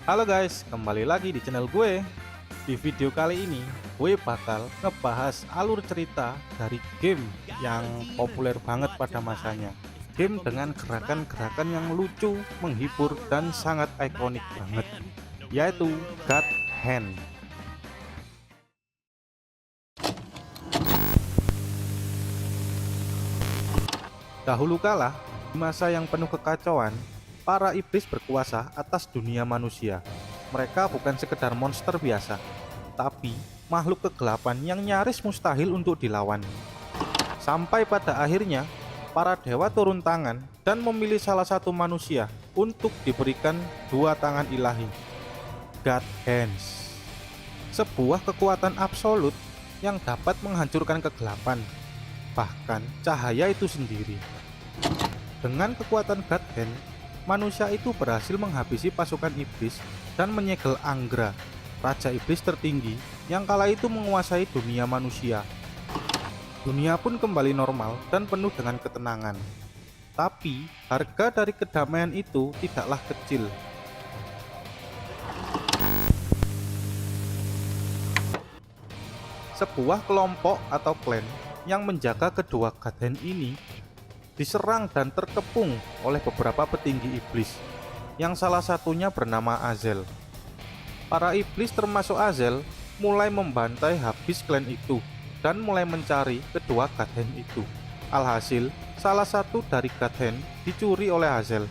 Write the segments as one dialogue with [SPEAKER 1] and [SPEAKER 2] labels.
[SPEAKER 1] Halo guys, kembali lagi di channel gue. Di video kali ini, gue bakal ngebahas alur cerita dari game yang populer banget pada masanya. Game dengan gerakan-gerakan yang lucu, menghibur, dan sangat ikonik banget, yaitu God Hand. Dahulu kala, di masa yang penuh kekacauan, para iblis berkuasa atas dunia manusia. Mereka bukan sekedar monster biasa, tapi makhluk kegelapan yang nyaris mustahil untuk dilawan. Sampai pada akhirnya, para dewa turun tangan dan memilih salah satu manusia untuk diberikan dua tangan ilahi, God Hands. Sebuah kekuatan absolut yang dapat menghancurkan kegelapan, bahkan cahaya itu sendiri. Dengan kekuatan God Hand, manusia itu berhasil menghabisi pasukan iblis dan menyegel Angra, raja iblis tertinggi yang kala itu menguasai dunia manusia. Dunia pun kembali normal dan penuh dengan ketenangan. Tapi, harga dari kedamaian itu tidaklah kecil. Sebuah kelompok atau klan yang menjaga kedua God Hand ini diserang dan terkepung oleh beberapa petinggi iblis, yang salah satunya bernama Azel. Para iblis termasuk Azel mulai membantai habis klan itu dan mulai mencari kedua God Hand itu. Alhasil, salah satu dari God Hand dicuri oleh Azel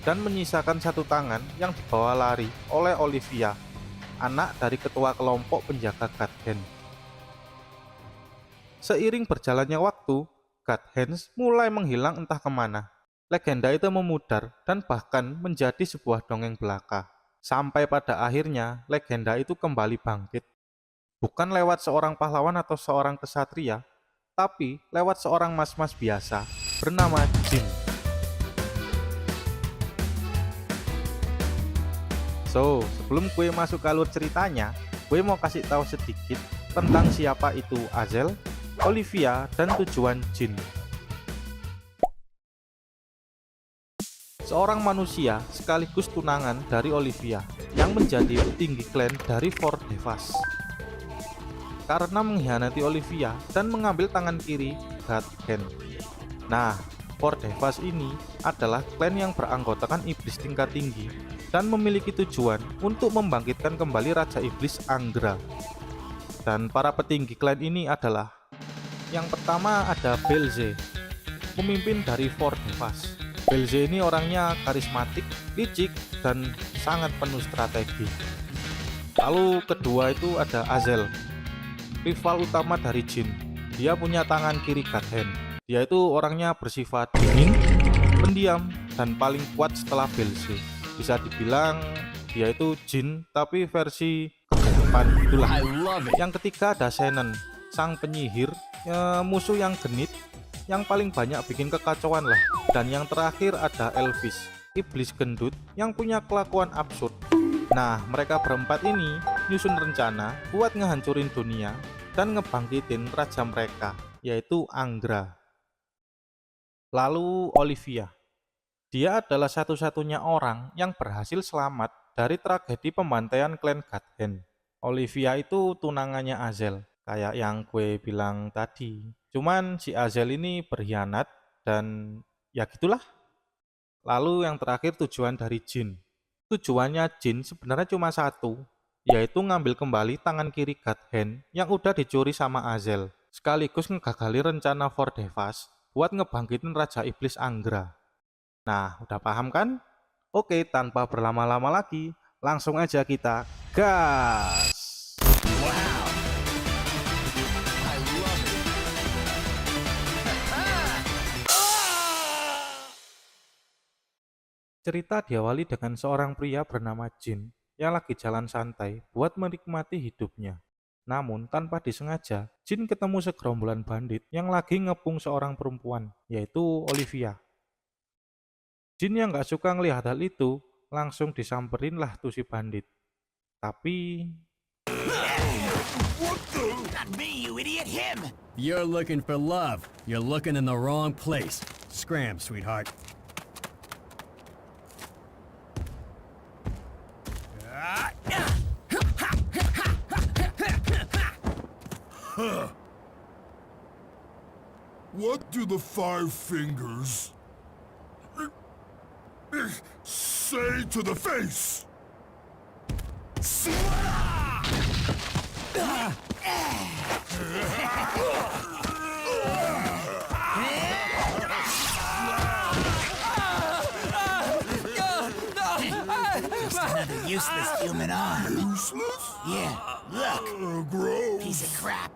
[SPEAKER 1] dan menyisakan satu tangan yang dibawa lari oleh Olivia, anak dari ketua kelompok penjaga God Hand. Seiring berjalannya waktu, God Hands mulai menghilang entah kemana. Legenda itu memudar dan bahkan menjadi sebuah dongeng belaka. Sampai pada akhirnya, legenda itu kembali bangkit. Bukan lewat seorang pahlawan atau seorang kesatria, tapi lewat seorang mas-mas biasa bernama Jin. So, sebelum gue masuk ke alur ceritanya, gue mau kasih tahu sedikit tentang siapa itu Azel, Olivia, dan tujuan Jin. Seorang manusia sekaligus tunangan dari Olivia yang menjadi petinggi klan dari Four Devas. Karena mengkhianati Olivia dan mengambil tangan kiri God Hand. Nah, Four Devas ini adalah klan yang beranggotakan iblis tingkat tinggi dan memiliki tujuan untuk membangkitkan kembali Raja Iblis Angra. Dan para petinggi klan ini adalah: yang pertama ada Belze, pemimpin dari Four Devas. Belze ini orangnya karismatik, licik, dan sangat penuh strategi. Lalu kedua itu ada Azel, rival utama dari Jin. Dia punya tangan kiri God Hand. Dia itu orangnya bersifat dingin, pendiam, dan paling kuat setelah Belze. Bisa dibilang dia itu Jin tapi versi kegelapan itulah. Yang ketiga ada Shannon, sang penyihir, musuh yang genit, yang paling banyak bikin kekacauan lah. Dan yang terakhir ada Elvis, iblis gendut yang punya kelakuan absurd. Nah, mereka berempat ini nyusun rencana buat ngehancurin dunia dan ngebangkitin raja mereka, yaitu Angra. Lalu Olivia, dia adalah satu-satunya orang yang berhasil selamat dari tragedi pembantaian klan God Hand. Olivia itu tunangannya Azel, kayak yang gue bilang tadi. Cuman si Azel ini berkhianat dan ya gitulah. Lalu yang terakhir tujuan dari Jin. Tujuannya Jin sebenarnya cuma satu, yaitu ngambil kembali tangan kiri God Hand yang udah dicuri sama Azel, sekaligus ngegagali rencana Four Devas buat ngebangkitin Raja Iblis Angra. Nah, udah paham kan? Oke, tanpa berlama-lama lagi, langsung aja kita gas! Cerita diawali dengan seorang pria bernama Jin yang lagi jalan santai buat menikmati hidupnya. Namun tanpa disengaja, Jin ketemu segerombolan bandit yang lagi ngepung seorang perempuan, yaitu Olivia. Jin yang gak suka ngelihat hal itu, langsung disamperin lah tuh si bandit. Tapi
[SPEAKER 2] Not me, you idiot, him!
[SPEAKER 3] You're looking for love. You're looking in the wrong place. Scram, sweetheart.
[SPEAKER 4] What do the five fingers say to the face?
[SPEAKER 2] Just another useless human arm.
[SPEAKER 4] Useless?
[SPEAKER 2] Yeah, look.
[SPEAKER 4] Gross.
[SPEAKER 2] Piece of crap.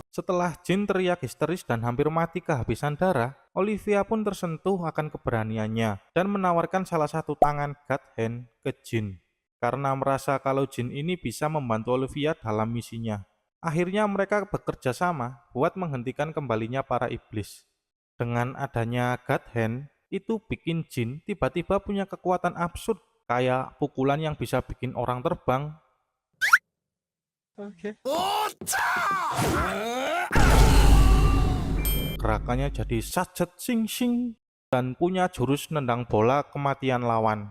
[SPEAKER 1] Setelah Jin teriak histeris dan hampir mati kehabisan darah, Olivia pun tersentuh akan keberaniannya dan menawarkan salah satu tangan God Hand ke Jin karena merasa kalau Jin ini bisa membantu Olivia dalam misinya. Akhirnya mereka bekerja sama buat menghentikan kembalinya para iblis. Dengan adanya God Hand, itu bikin Jin tiba-tiba punya kekuatan absurd, kayak pukulan yang bisa bikin orang terbang. Gerakannya jadi sajet sing sing dan punya jurus nendang bola kematian lawan.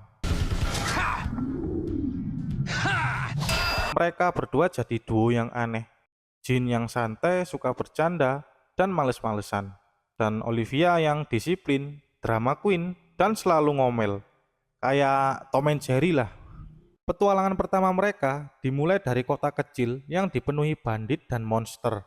[SPEAKER 1] Mereka berdua jadi duo yang aneh. Jin yang santai, suka bercanda, dan males-malesan. Dan Olivia yang disiplin, drama queen, dan selalu ngomel. Kayak Tom and Jerry lah. Petualangan pertama mereka dimulai dari kota kecil yang dipenuhi bandit dan monster.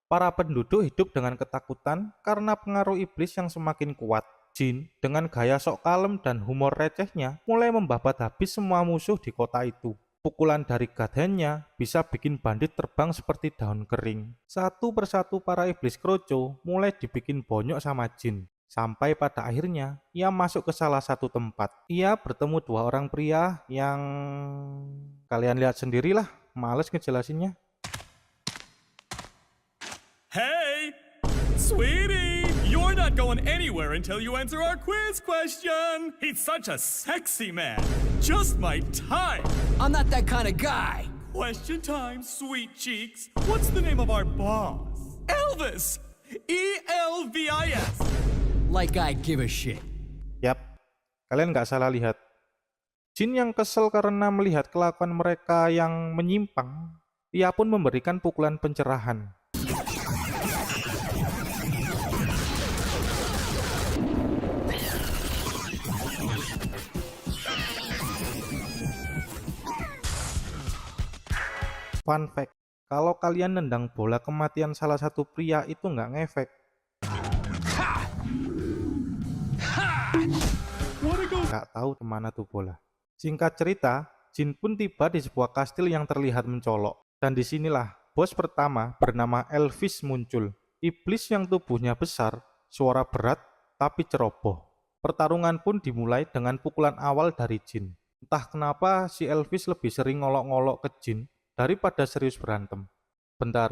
[SPEAKER 1] Para penduduk hidup dengan ketakutan karena pengaruh iblis yang semakin kuat. Jin dengan gaya sok kalem dan humor recehnya mulai membabat habis semua musuh di kota itu. Pukulan dari God Hand-nya bisa bikin bandit terbang seperti daun kering. Satu persatu para iblis kroco mulai dibikin bonyok sama Jin. Sampai pada akhirnya ia masuk ke salah satu tempat. Ia bertemu dua orang pria yang kalian lihat sendirilah, males ngejelasinnya.
[SPEAKER 5] Hey, sweetie, you're not going anywhere until you answer our quiz question. He's such a sexy man. Just my type.
[SPEAKER 6] I'm not that kind of guy.
[SPEAKER 5] Question time, sweet cheeks. What's the name of our boss? Elvis. ELVIS.
[SPEAKER 6] Like I give a shit.
[SPEAKER 1] Yap, kalian nggak salah lihat. Jin yang kesel karena melihat kelakuan mereka yang menyimpang, ia pun memberikan pukulan pencerahan. Fun fact, kalau kalian nendang bola kematian salah satu pria itu nggak ngefek. Nggak tahu kemana tuh bola. Singkat cerita, Jin pun tiba di sebuah kastil yang terlihat mencolok. Dan disinilah bos pertama bernama Elvis muncul. Iblis yang tubuhnya besar, suara berat, tapi ceroboh. Pertarungan pun dimulai dengan pukulan awal dari Jin. Entah kenapa si Elvis lebih sering ngolok-ngolok ke Jin daripada serius berantem. Bentar,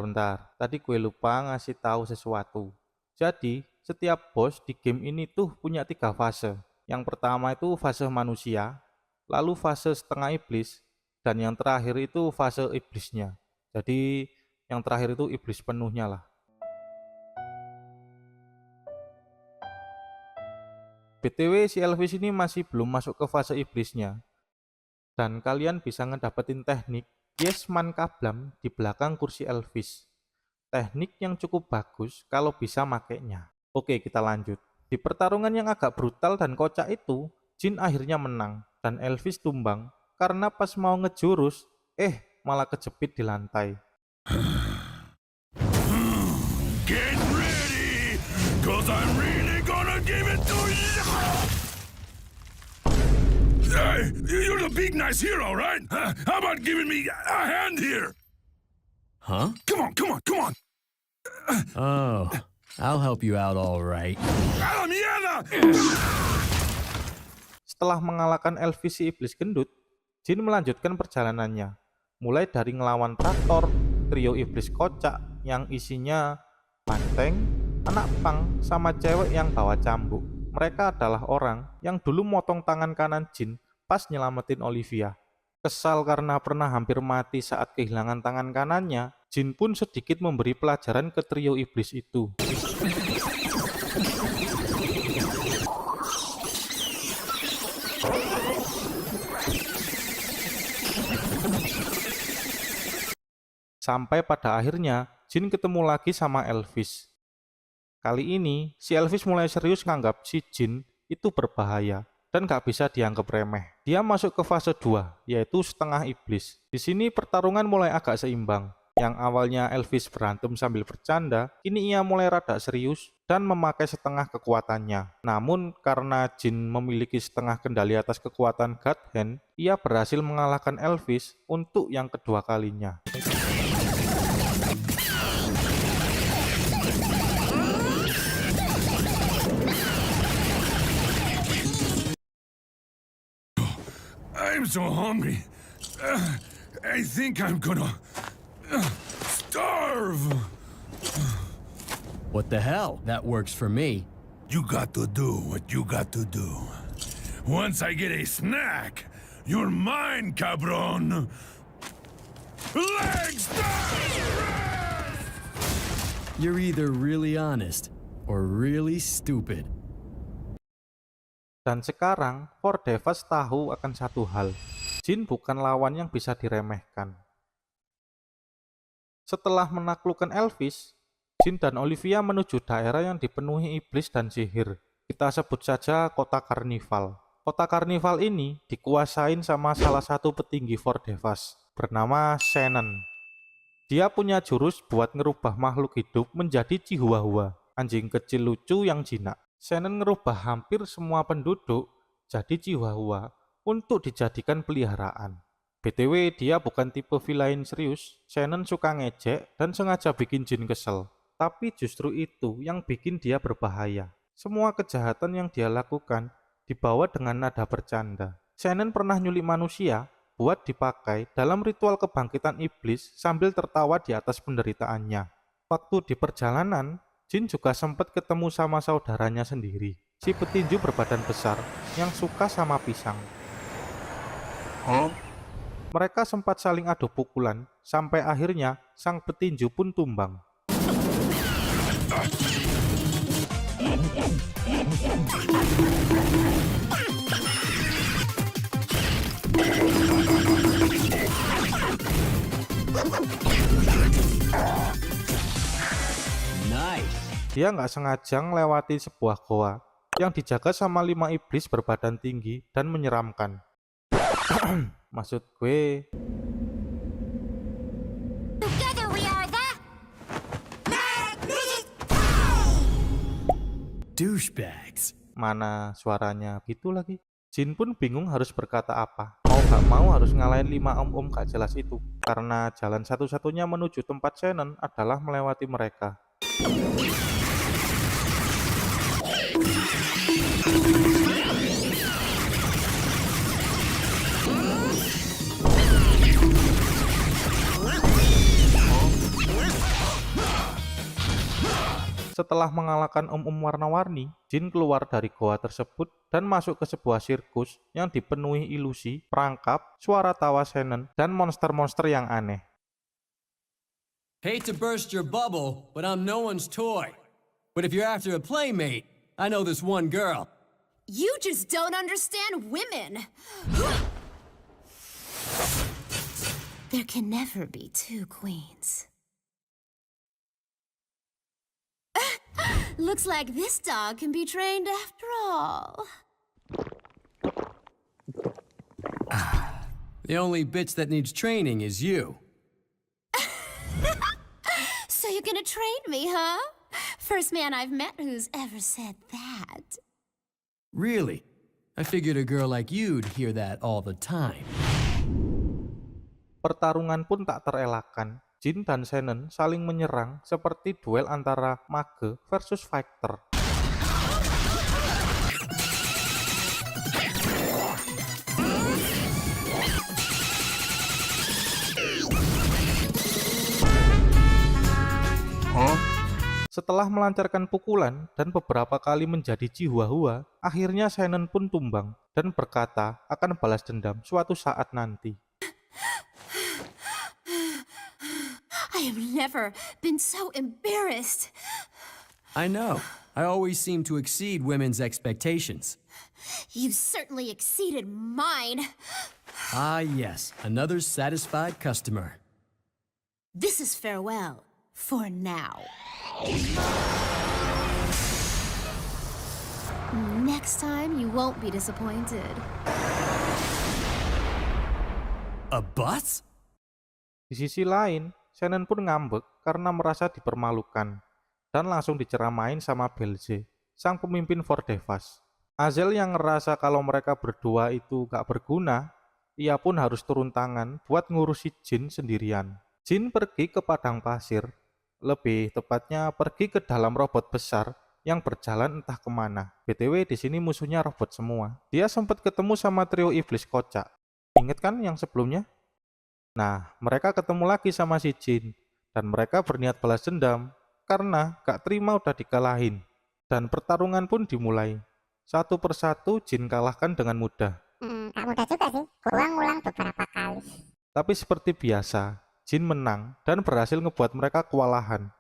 [SPEAKER 1] tadi gue lupa ngasih tahu sesuatu. Jadi, setiap bos di game ini tuh punya 3 fase. Yang pertama itu fase manusia, lalu fase setengah iblis, dan yang terakhir itu fase iblisnya. Jadi yang terakhir itu iblis penuhnya lah. BTW si Elvis ini masih belum masuk ke fase iblisnya. Dan kalian bisa ngedapetin teknik Yes Man Kablam di belakang kursi Elvis. Teknik yang cukup bagus kalau bisa makainya. Oke, kita lanjut. Di pertarungan yang agak brutal dan kocak itu, Jin akhirnya menang dan Elvis tumbang karena pas mau ngejurus, malah kejepit di lantai.
[SPEAKER 4] Get ready, cause I'm really gonna give it to you! Hey, you're the big nice hero, right? How about giving me a hand here?
[SPEAKER 3] Huh?
[SPEAKER 4] Come on!
[SPEAKER 3] Oh, I'll help you out all right.
[SPEAKER 4] Mierda!
[SPEAKER 1] Setelah mengalahkan Elvis si iblis gendut, Jin melanjutkan perjalanannya. Mulai dari ngelawan traktor, trio iblis kocak yang isinya banteng, anak pang, sama cewek yang bawa cambuk. Mereka adalah orang yang dulu motong tangan kanan Jin pas nyelamatin Olivia. Kesal karena pernah hampir mati saat kehilangan tangan kanannya, Jin pun sedikit memberi pelajaran ke trio iblis itu. Sampai pada akhirnya Jin ketemu lagi sama Elvis. Kali ini si Elvis mulai serius nganggap si Jin itu berbahaya dan gak bisa dianggap remeh. Dia masuk ke fase 2, yaitu setengah iblis. Di sini pertarungan mulai agak seimbang. Yang awalnya Elvis berantem sambil bercanda, kini ia mulai rada serius dan memakai setengah kekuatannya. Namun karena Jin memiliki setengah kendali atas kekuatan God Hand, ia berhasil mengalahkan Elvis untuk yang kedua kalinya.
[SPEAKER 4] I'm so hungry. I think I'm gonna starve.
[SPEAKER 3] What the hell? That works for me.
[SPEAKER 4] You got to do what you got to do. Once I get a snack, you're mine, cabron. Legs down!
[SPEAKER 3] You're either really honest or really stupid.
[SPEAKER 1] Dan sekarang, Four Devas tahu akan satu hal. Jin bukan lawan yang bisa diremehkan. Setelah menaklukkan Elvis, Jin dan Olivia menuju daerah yang dipenuhi iblis dan sihir. Kita sebut saja kota Karnival. Kota Karnival ini dikuasain sama salah satu petinggi Four Devas, bernama Shannon. Dia punya jurus buat ngerubah makhluk hidup menjadi Chihuahua, anjing kecil lucu yang jinak. Shannon ngerubah hampir semua penduduk jadi Chihuahua untuk dijadikan peliharaan. BTW, dia bukan tipe villain serius. Shannon suka ngejek dan sengaja bikin Jin kesel. Tapi justru itu yang bikin dia berbahaya. Semua kejahatan yang dia lakukan dibawa dengan nada bercanda. Shannon pernah nyulik manusia buat dipakai dalam ritual kebangkitan iblis sambil tertawa di atas penderitaannya. Waktu di perjalanan, Jin juga sempat ketemu sama saudaranya sendiri, si petinju berbadan besar yang suka sama pisang. Mereka sempat saling adu pukulan, sampai akhirnya sang petinju pun tumbang.
[SPEAKER 3] Nice.
[SPEAKER 1] Dia nggak sengaja melewati sebuah goa yang dijaga sama 5 iblis berbadan tinggi dan menyeramkan. Maksud gue,
[SPEAKER 7] Together we are the
[SPEAKER 3] Douchebags.
[SPEAKER 1] mana suaranya gitu lagi. Jin pun bingung harus berkata apa. Mau gak mau harus ngalahin 5 om-om gak jelas itu. Karena jalan satu-satunya menuju tempat Shannon adalah melewati mereka. Setelah mengalahkan om-om warna-warni, Jin keluar dari goa tersebut dan masuk ke sebuah sirkus yang dipenuhi ilusi, perangkap, suara tawa Shannon, dan monster-monster yang aneh.
[SPEAKER 6] Hate to burst your bubble, but I'm no one's toy. But if you're after a playmate, I know this one girl.
[SPEAKER 7] You just don't understand women. There can never be two queens. Looks like this dog can be trained after all.
[SPEAKER 6] The only bitch that needs training is you.
[SPEAKER 7] So you're gonna train me, huh? First man I've met who's ever said that.
[SPEAKER 6] Really? I figured a girl like you'd hear that all the time.
[SPEAKER 1] Pertarungan pun tak terelakkan. Jin dan Shannon saling menyerang seperti duel antara mage versus fighter. Setelah melancarkan pukulan dan beberapa kali menjadi Chihuahua, akhirnya Shannon pun tumbang dan berkata akan balas dendam suatu saat nanti.
[SPEAKER 7] I have never been so embarrassed.
[SPEAKER 6] I know. I always seem to exceed women's expectations.
[SPEAKER 7] You certainly exceeded mine.
[SPEAKER 6] Ah, yes. Another satisfied customer.
[SPEAKER 7] This is farewell for now. Next time you won't be disappointed.
[SPEAKER 3] A bus?
[SPEAKER 1] Di sisi lain, Shannon pun ngambek karena merasa dipermalukan dan langsung diceramain sama Belze, sang pemimpin For Devas. Azel yang ngerasa kalau mereka berdua itu gak berguna, ia pun harus turun tangan buat ngurusi Jin sendirian. Jin pergi ke padang pasir, lebih tepatnya pergi ke dalam robot besar yang berjalan entah kemana. BTW di sini musuhnya robot semua. Dia sempat ketemu sama trio iblis kocak. Ingat kan yang sebelumnya? Nah, mereka ketemu lagi sama si Jin dan mereka berniat balas dendam karena gak terima udah dikalahin. Dan pertarungan pun dimulai. Satu persatu Jin kalahkan dengan mudah.
[SPEAKER 8] Gak mudah juga sih, gua ngulang beberapa kali.
[SPEAKER 1] Tapi seperti biasa, Jin menang dan berhasil ngebuat mereka kewalahan.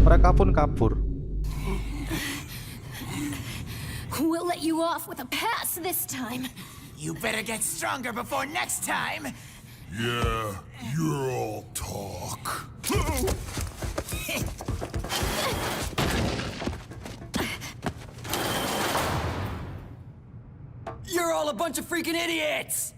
[SPEAKER 1] Mereka pun kabur.
[SPEAKER 7] We'll let you off with a pass this time.
[SPEAKER 2] You better get stronger before next time.
[SPEAKER 4] Yeah, you're all talk.
[SPEAKER 6] You're all a bunch of freaking idiots!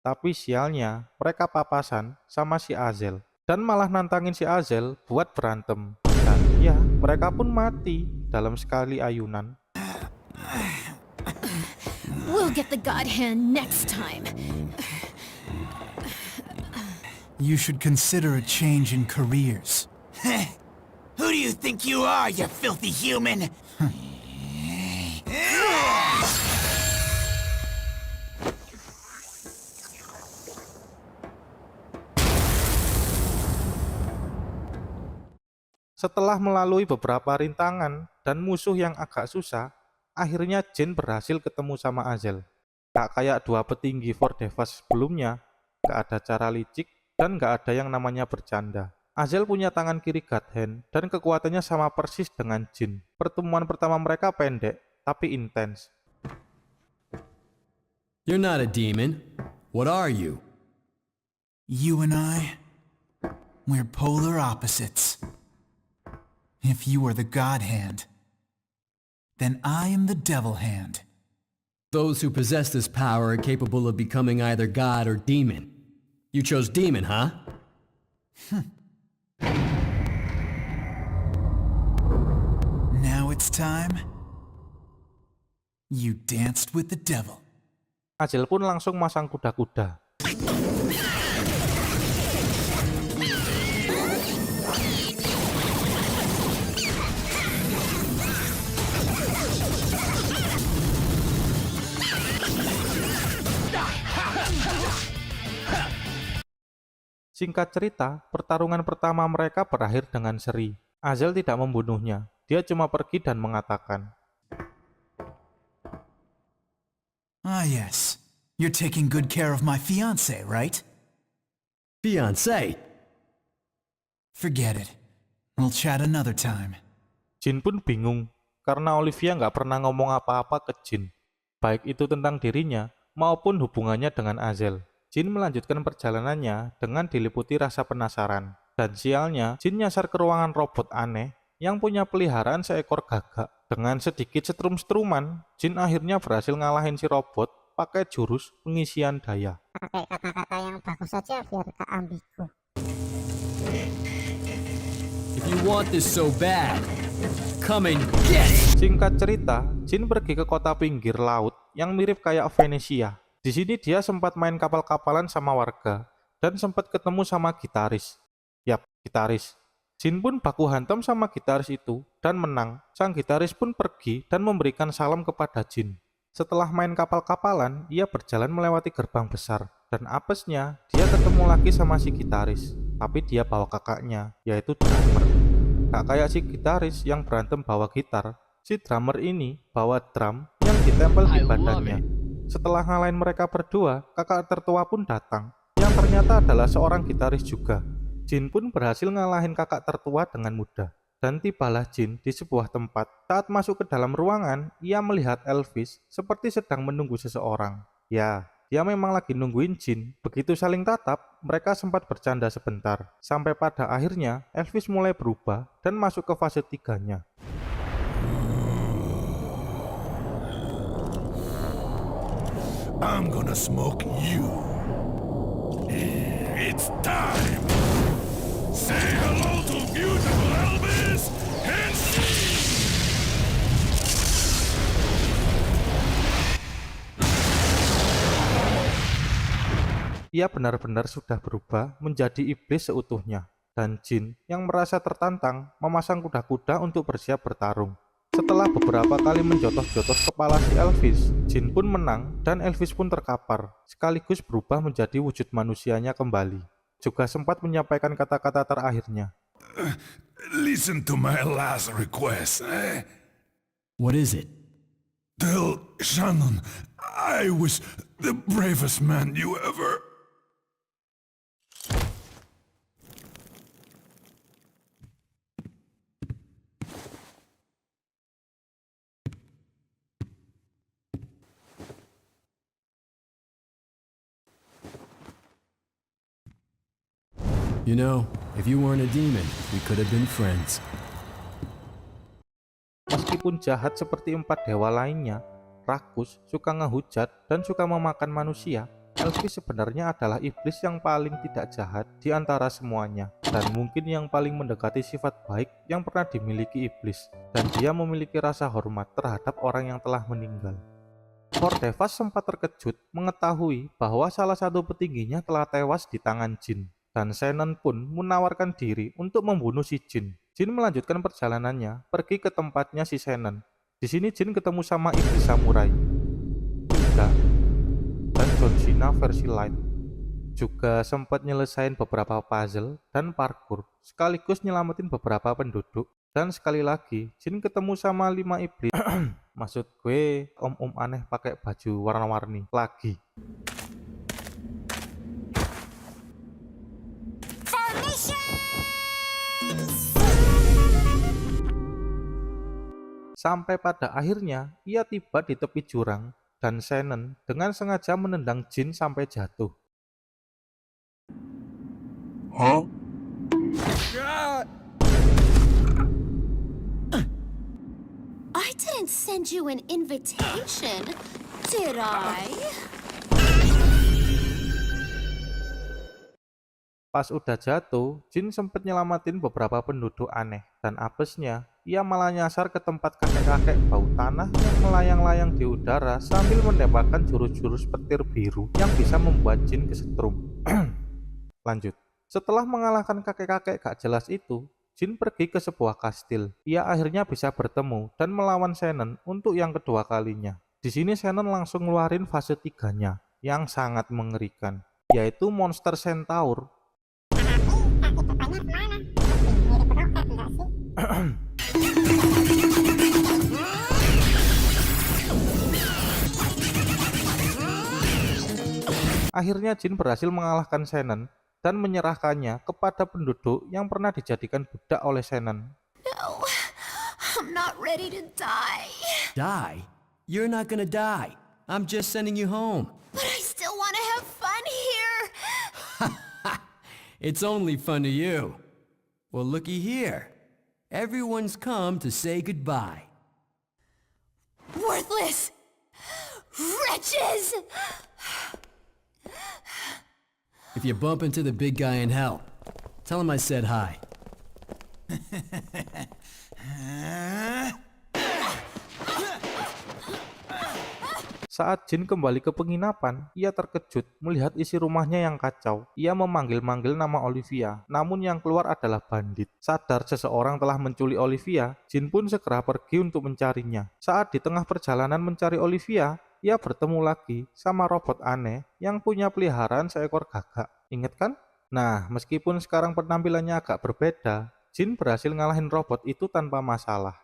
[SPEAKER 1] Tapi sialnya, mereka papasan sama si Azel dan malah nantangin si Azel buat berantem. Dan ya, mereka pun mati dalam sekali ayunan.
[SPEAKER 7] We'll get the God Hand next time.
[SPEAKER 9] You should consider a change in careers.
[SPEAKER 2] Who do you think you are, you filthy human?
[SPEAKER 1] Setelah melalui beberapa rintangan dan musuh yang agak susah, akhirnya Jin berhasil ketemu sama Azel. Gak kayak dua petinggi For Devas sebelumnya, gak ada cara licik dan gak ada yang namanya bercanda. Azel punya tangan kiri God Hand dan kekuatannya sama persis dengan Jin. Pertemuan pertama mereka pendek, tapi intens.
[SPEAKER 3] You're not a demon. What are you?
[SPEAKER 9] You and I, we're polar opposites. If you are the God Hand, then I am the Devil Hand.
[SPEAKER 3] Those who possess this power are capable of becoming either God or demon. You chose demon, huh?
[SPEAKER 9] Now it's time. You danced with the devil.
[SPEAKER 1] Azel pun langsung masang kuda-kuda. Singkat cerita, pertarungan pertama mereka berakhir dengan seri. Azel tidak membunuhnya, dia cuma pergi dan mengatakan,
[SPEAKER 9] Ah yes, you're taking good care of my fiancé, right?
[SPEAKER 3] Fiancé?
[SPEAKER 9] Forget it. We'll chat another time.
[SPEAKER 1] Jin pun bingung, karena Olivia nggak pernah ngomong apa-apa ke Jin, baik itu tentang dirinya maupun hubungannya dengan Azel. Jin melanjutkan perjalanannya dengan diliputi rasa penasaran. Dan sialnya, Jin nyasar ke ruangan robot aneh yang punya peliharaan seekor gagak. Dengan sedikit setrum-setruman, Jin akhirnya berhasil ngalahin si robot pakai jurus pengisian daya.
[SPEAKER 8] Pakai kata-kata yang bagus saja biar gak ambigu.
[SPEAKER 6] If you want this so bad, come and get it!
[SPEAKER 1] Singkat cerita, Jin pergi ke kota pinggir laut yang mirip kayak Venesia. Di sini dia sempat main kapal-kapalan sama warga dan sempat ketemu sama gitaris. Yap, gitaris. Jin pun baku hantam sama gitaris itu dan menang. Sang gitaris pun pergi dan memberikan salam kepada Jin. Setelah main kapal-kapalan, ia berjalan melewati gerbang besar dan apesnya dia ketemu lagi sama si gitaris. Tapi dia bawa kakaknya, yaitu drummer. Gak kayak si gitaris yang berantem bawa gitar, si drummer ini bawa drum yang ditempel di badannya. Setelah ngalahin mereka berdua, kakak tertua pun datang, yang ternyata adalah seorang gitaris juga. Jin pun berhasil ngalahin kakak tertua dengan mudah. dan tibalah Jin di sebuah tempat. Saat masuk ke dalam ruangan, ia melihat Elvis seperti sedang menunggu seseorang. Ya, dia memang lagi nungguin Jin. Begitu saling tatap, mereka sempat bercanda sebentar. Sampai pada akhirnya, Elvis mulai berubah dan masuk ke fase 3-nya.
[SPEAKER 4] I'm gonna smoke you. It's time. Say hello to beautiful Elvis and
[SPEAKER 1] Ia benar-benar sudah berubah menjadi iblis seutuhnya. Dan Jin yang merasa tertantang memasang kuda-kuda untuk bersiap bertarung. Setelah beberapa kali menjotos-jotos kepala si Elvis, Jin pun menang dan Elvis pun terkapar, sekaligus berubah menjadi wujud manusianya kembali. Juga sempat menyampaikan kata-kata terakhirnya.
[SPEAKER 4] listen to my last request, eh?
[SPEAKER 3] What is it?
[SPEAKER 4] Tell Shannon I was the bravest man you ever...
[SPEAKER 3] You know, if you weren't a demon, we could have been friends.
[SPEAKER 1] Meskipun jahat seperti 4 dewa lainnya, rakus, suka ngehujat, dan suka memakan manusia, Elvis sebenarnya adalah iblis yang paling tidak jahat di antara semuanya, dan mungkin yang paling mendekati sifat baik yang pernah dimiliki iblis, dan dia memiliki rasa hormat terhadap orang yang telah meninggal. Lord Devas sempat terkejut mengetahui bahwa salah satu petingginya telah tewas di tangan Jin, dan Shannon pun menawarkan diri untuk membunuh si Jin. Jin melanjutkan perjalanannya pergi ke tempatnya si Shannon. Di sini Jin ketemu sama iblis samurai, Hilda, dan John Cena versi light. Juga sempat nyelesain beberapa puzzle dan parkour, sekaligus nyelamatin beberapa penduduk. Dan sekali lagi, Jin ketemu sama 5 iblis. Maksud gue, om-om aneh pakai baju warna-warni lagi. Sampai pada akhirnya, ia tiba di tepi jurang, dan Shannon dengan sengaja menendang Jin sampai jatuh.
[SPEAKER 4] Huh?
[SPEAKER 7] I didn't send you an invitation, did I?
[SPEAKER 1] Pas udah jatuh, Jin sempat nyelamatin beberapa penduduk aneh, dan apesnya, ia malah nyasar ke tempat kakek-kakek bau tanah yang melayang-layang di udara sambil menembakkan jurus-jurus petir biru yang bisa membuat Jin kesetrum. Lanjut. Setelah mengalahkan kakek-kakek gak jelas itu, Jin pergi ke sebuah kastil. Ia akhirnya bisa bertemu dan melawan Shannon untuk yang kedua kalinya. Di sini Shannon langsung ngeluarin fase 3-nya yang sangat mengerikan, yaitu monster centaur. Akhirnya Jin berhasil mengalahkan Shannon dan menyerahkannya kepada penduduk yang pernah dijadikan budak oleh Shannon.
[SPEAKER 7] No, I'm not ready to die.
[SPEAKER 3] Die? You're not gonna die. I'm just sending you home.
[SPEAKER 7] But I still want to have fun here.
[SPEAKER 3] It's only fun to you. Well, looky here. Everyone's come to say goodbye.
[SPEAKER 7] Worthless! Wretches!
[SPEAKER 3] If you bump into the big guy in hell, tell him I said hi.
[SPEAKER 1] Saat Jin kembali ke penginapan, ia terkejut melihat isi rumahnya yang kacau. Ia memanggil-manggil nama Olivia, namun yang keluar adalah bandit. Sadar seseorang telah menculik Olivia, Jin pun segera pergi untuk mencarinya. Saat di tengah perjalanan mencari Olivia, ia bertemu lagi sama robot aneh yang punya peliharaan seekor gagak. Ingat kan? Nah, meskipun sekarang penampilannya agak berbeda, Jin berhasil ngalahin robot itu tanpa masalah.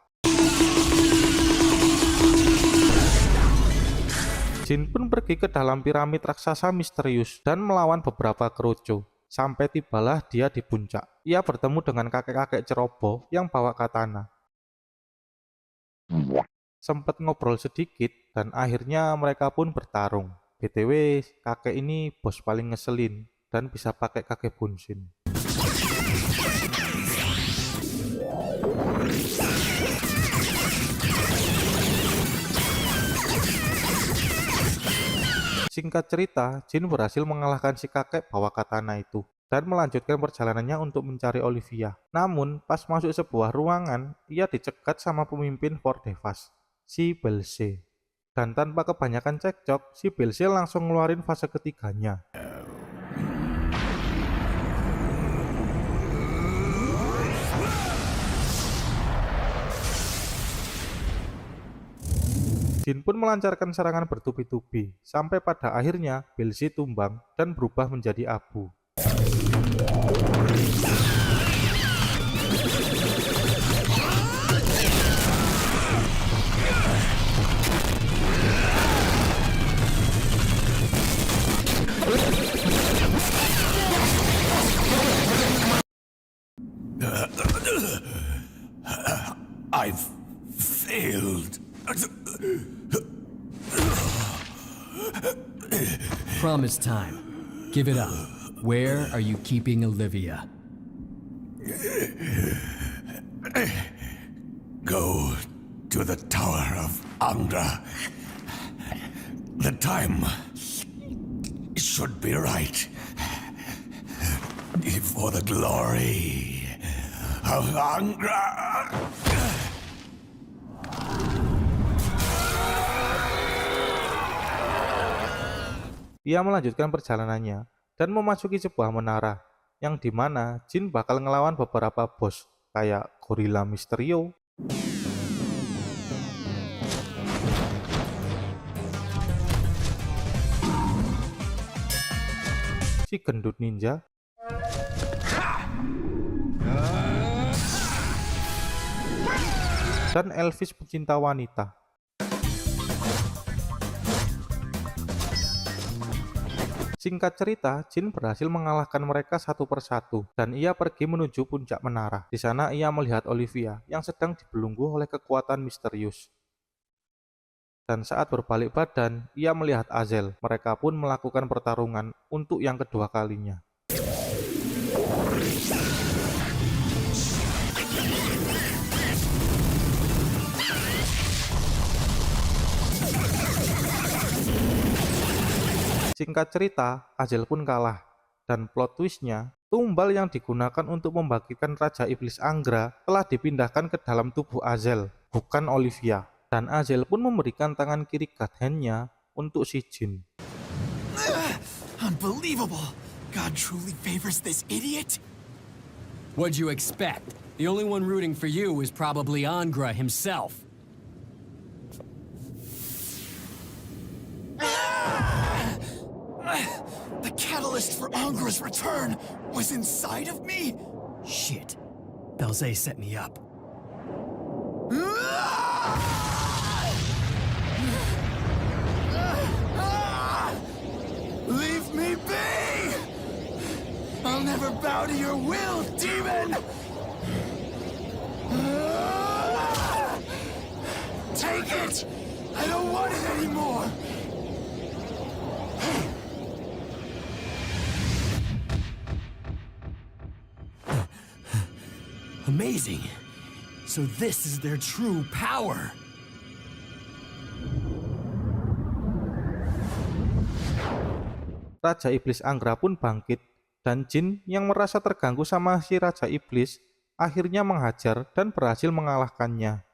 [SPEAKER 1] Jin pun pergi ke dalam piramid raksasa misterius dan melawan beberapa kerucu. Sampai tibalah dia di puncak. Ia bertemu dengan kakek-kakek ceroboh yang bawa katana. Sempat ngobrol sedikit dan akhirnya mereka pun bertarung. BTW, kakek ini bos paling ngeselin dan bisa pakai kakek bunsin. Singkat cerita, Jin berhasil mengalahkan si kakek bawa katana itu dan melanjutkan perjalanannya untuk mencari Olivia. Namun, pas masuk sebuah ruangan, ia dicegat sama pemimpin Fort Devas, si Belze. Dan tanpa kebanyakan cekcok, si Belze langsung ngeluarin fase ketiganya. Jin pun melancarkan serangan bertubi-tubi, sampai pada akhirnya Belze tumbang dan berubah menjadi abu.
[SPEAKER 4] I've failed.
[SPEAKER 3] Promise time. Give it up. Where are you keeping Olivia?
[SPEAKER 4] Go to the Tower of Angra. The time should be right. For the glory of Angra.
[SPEAKER 1] Ia melanjutkan perjalanannya dan memasuki sebuah menara, yang dimana Jin bakal ngelawan beberapa bos, kayak Gorilla Mysterio, si gendut ninja, dan Elvis pecinta wanita. Singkat cerita, Jin berhasil mengalahkan mereka satu persatu dan ia pergi menuju puncak menara. Di sana ia melihat Olivia yang sedang dibelenggu oleh kekuatan misterius. Dan saat berbalik badan, ia melihat Azel. Mereka pun melakukan pertarungan untuk yang kedua kalinya. Singkat cerita, Azel pun kalah, dan plot twistnya, tumbal yang digunakan untuk membangkitkan Raja Iblis Angra telah dipindahkan ke dalam tubuh Azel, bukan Olivia. Dan Azel pun memberikan tangan kiri God Hand-nya untuk si Jin.
[SPEAKER 2] Unbelievable! God truly favors this idiot?
[SPEAKER 6] What'd you expect? The only one rooting for you is probably Angra himself.
[SPEAKER 2] The catalyst for Angra's return was inside of me?
[SPEAKER 6] Shit. Belze set me up.
[SPEAKER 2] Leave me be! I'll never bow to your will, demon! Take it! I don't want it anymore!
[SPEAKER 6] Amazing. So this is their true power.
[SPEAKER 1] Raja Iblis Angra pun bangkit, dan Jin yang merasa terganggu sama si Raja Iblis akhirnya menghajar dan berhasil mengalahkannya.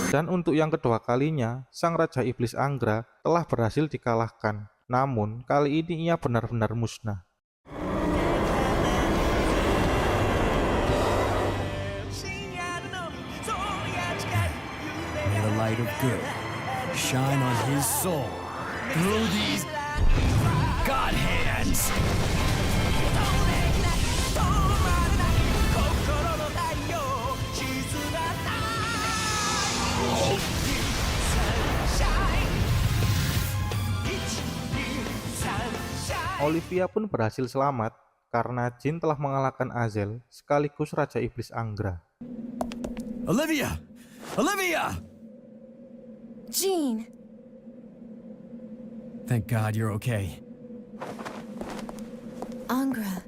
[SPEAKER 1] Dan untuk yang kedua kalinya, sang Raja Iblis Angra telah berhasil dikalahkan. Namun, kali ini ia benar-benar musnah.
[SPEAKER 6] May the light of good
[SPEAKER 3] shine on his soul through these God hands.
[SPEAKER 1] Olivia pun berhasil selamat karena Jin telah mengalahkan Azel sekaligus Raja Iblis Angra.
[SPEAKER 3] Olivia! Olivia!
[SPEAKER 7] Jean,
[SPEAKER 3] Thank God you're okay.
[SPEAKER 7] Angra,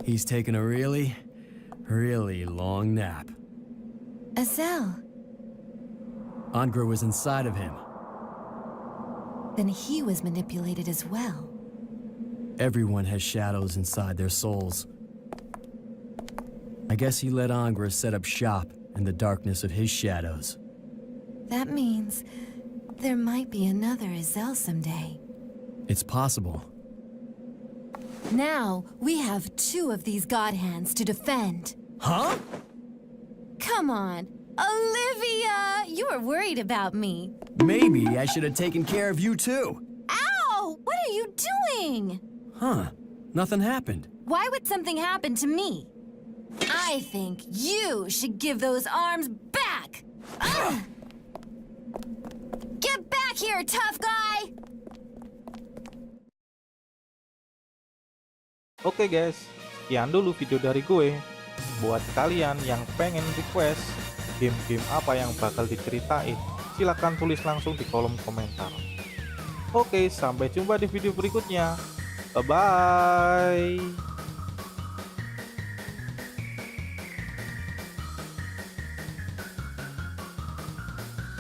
[SPEAKER 3] He's taken a really long nap.
[SPEAKER 7] Azel,
[SPEAKER 3] Angra was inside of him.
[SPEAKER 7] then he was manipulated as well.
[SPEAKER 3] Everyone has shadows inside their souls. I guess he let Angra set up shop in the darkness of his shadows.
[SPEAKER 7] That means there might be another Azel someday.
[SPEAKER 3] It's possible.
[SPEAKER 7] Now we have 2 of these God hands to defend.
[SPEAKER 3] Huh?
[SPEAKER 7] Come on, Olivia! You were worried about me.
[SPEAKER 3] Maybe I should have taken care of you too.
[SPEAKER 7] Ow! What are you doing?
[SPEAKER 3] Huh. Nothing happened.
[SPEAKER 7] Why would something happen to me? I think you should give those arms back! Ugh! Get back here, tough guy!
[SPEAKER 1] Oke guys, sekian dulu video dari gue. Buat kalian yang pengen request game-game apa yang bakal diceritain, silahkan tulis langsung di kolom komentar. Oke, sampai jumpa di video berikutnya. Bye-bye.